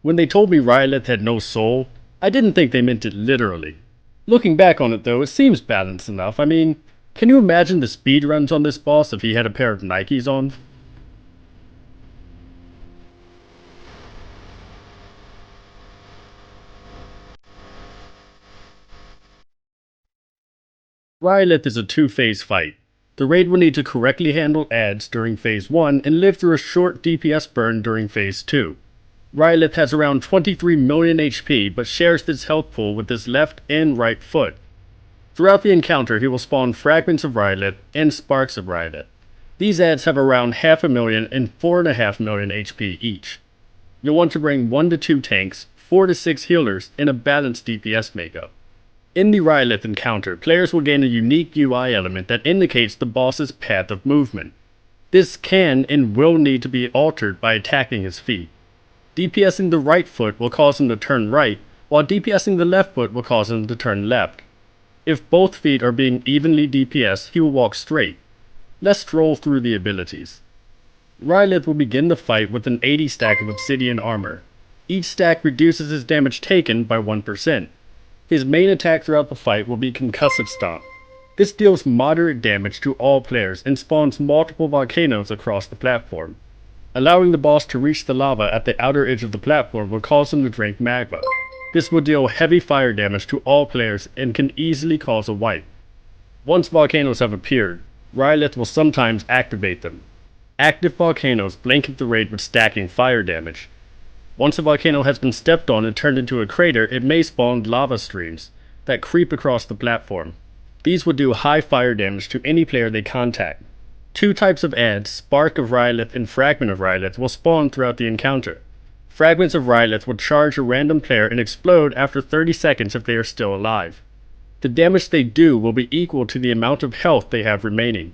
When they told me Rhyolith had no soul, I didn't think they meant it literally. Looking back on it though, it seems balanced enough. I mean, can you imagine the speedruns on this boss if he had a pair of Nikes on? Rhyolith is a two-phase fight. The raid will need to correctly handle adds during phase 1 and live through a short DPS burn during phase 2. Rhyolith has around 23 million HP but shares this health pool with his left and right foot. Throughout the encounter he will spawn fragments of Rhyolith and sparks of Rhyolith. These adds have around 500,000 and 4.5 million HP each. You'll want to bring 1 to 2 tanks, 4 to 6 healers, and a balanced DPS makeup. In the Rhyolith encounter, players will gain a unique UI element that indicates the boss's path of movement. This can and will need to be altered by attacking his feet. DPSing the right foot will cause him to turn right, while DPSing the left foot will cause him to turn left. If both feet are being evenly DPS, he will walk straight. Let's stroll through the abilities. Rhyolith will begin the fight with an 80 stack of obsidian armor. Each stack reduces his damage taken by 1%. His main attack throughout the fight will be Concussive Stomp. This deals moderate damage to all players and spawns multiple volcanoes across the platform. Allowing the boss to reach the lava at the outer edge of the platform will cause him to drink magma. This will deal heavy fire damage to all players and can easily cause a wipe. Once volcanoes have appeared, Rhyolith will sometimes activate them. Active volcanoes blanket the raid with stacking fire damage. Once a volcano has been stepped on and turned into a crater, it may spawn lava streams that creep across the platform. These will do high fire damage to any player they contact. Two types of adds, Spark of Rhyolith and Fragment of Rhyolith, will spawn throughout the encounter. Fragments of Rhyolith will charge a random player and explode after 30 seconds if they are still alive. The damage they do will be equal to the amount of health they have remaining.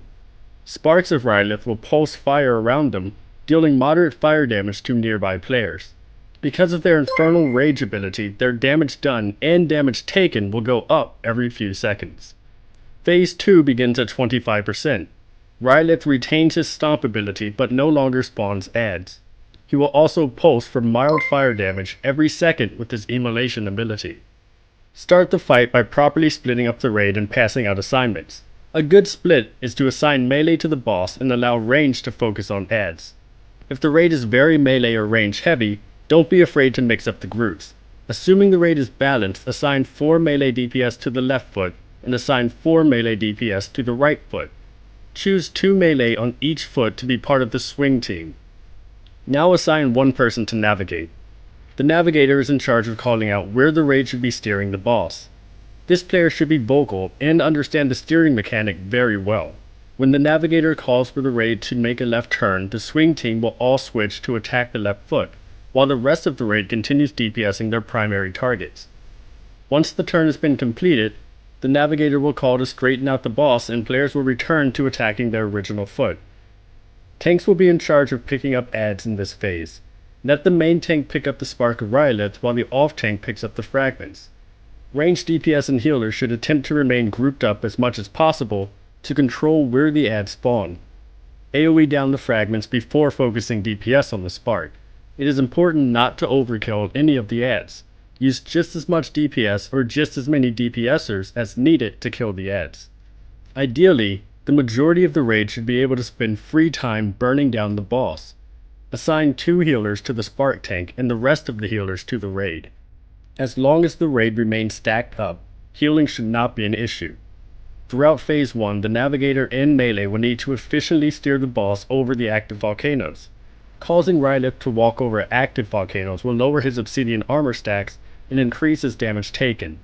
Sparks of Rhyolith will pulse fire around them, dealing moderate fire damage to nearby players. Because of their Infernal Rage ability, their damage done and damage taken will go up every few seconds. Phase 2 begins at 25%. Rhyolith retains his Stomp ability but no longer spawns adds. He will also pulse for mild fire damage every second with his Immolation ability. Start the fight by properly splitting up the raid and passing out assignments. A good split is to assign melee to the boss and allow range to focus on adds. If the raid is very melee or range heavy, don't be afraid to mix up the groups. Assuming the raid is balanced, assign 4 melee DPS to the left foot and assign 4 melee DPS to the right foot. Choose 2 melee on each foot to be part of the swing team. Now assign one person to navigate. The navigator is in charge of calling out where the raid should be steering the boss. This player should be vocal and understand the steering mechanic very well. When the navigator calls for the raid to make a left turn, the swing team will all switch to attack the left foot, while the rest of the raid continues DPSing their primary targets. Once the turn has been completed, the navigator will call to straighten out the boss and players will return to attacking their original foot. Tanks will be in charge of picking up adds in this phase. Let the main tank pick up the Spark of Rhyolith while the off tank picks up the fragments. Ranged DPS and healers should attempt to remain grouped up as much as possible to control where the adds spawn. AoE down the fragments before focusing DPS on the Spark. It is important not to overkill any of the adds. Use just as much DPS or just as many DPSers as needed to kill the adds. Ideally, the majority of the raid should be able to spend free time burning down the boss. Assign 2 healers to the Spark tank and the rest of the healers to the raid. As long as the raid remains stacked up, healing should not be an issue. Throughout phase 1, the navigator and melee will need to efficiently steer the boss over the active volcanoes. Causing Rhyolith to walk over active volcanoes will lower his obsidian armor stacks and increase his damage taken.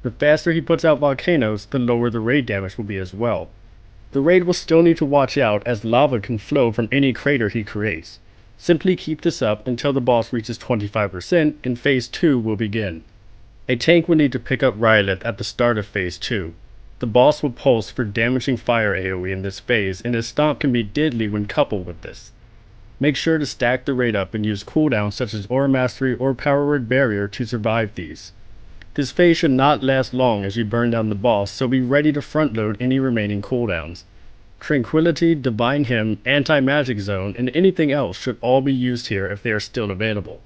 The faster he puts out volcanoes, the lower the raid damage will be as well. The raid will still need to watch out as lava can flow from any crater he creates. Simply keep this up until the boss reaches 25% and phase 2 will begin. A tank will need to pick up Rhyolith at the start of phase 2. The boss will pulse for damaging fire AoE in this phase and his stomp can be deadly when coupled with this. Make sure to stack the raid up and use cooldowns such as Aura Mastery or Power Word Barrier to survive these. This phase should not last long as you burn down the boss, so be ready to front load any remaining cooldowns. Tranquility, Divine Hymn, Anti-Magic Zone, and anything else should all be used here if they are still available.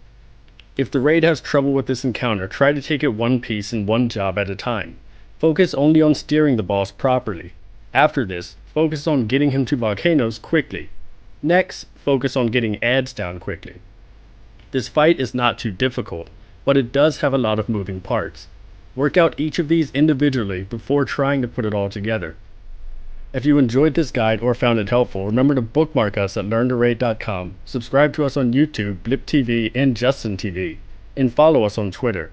If the raid has trouble with this encounter, try to take it one piece and one job at a time. Focus only on steering the boss properly. After this, focus on getting him to volcanoes quickly. Next, focus on getting ads down quickly. This fight is not too difficult, but it does have a lot of moving parts. Work out each of these individually before trying to put it all together. If you enjoyed this guide or found it helpful, remember to bookmark us at LearntoRaid.com, subscribe to us on YouTube, Blip TV, and Justin TV, and follow us on Twitter.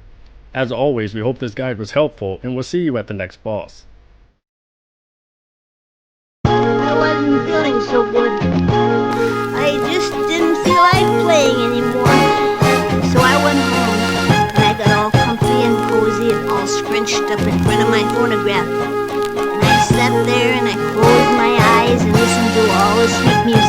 As always, we hope this guide was helpful, and we'll see you at the next boss. I wasn't feeling so good. I just didn't feel like playing anymore. So I went home, and I got all comfy and cozy and all scrunched up in front of my phonograph. And I sat there and I closed my eyes and listened to all the sweet music.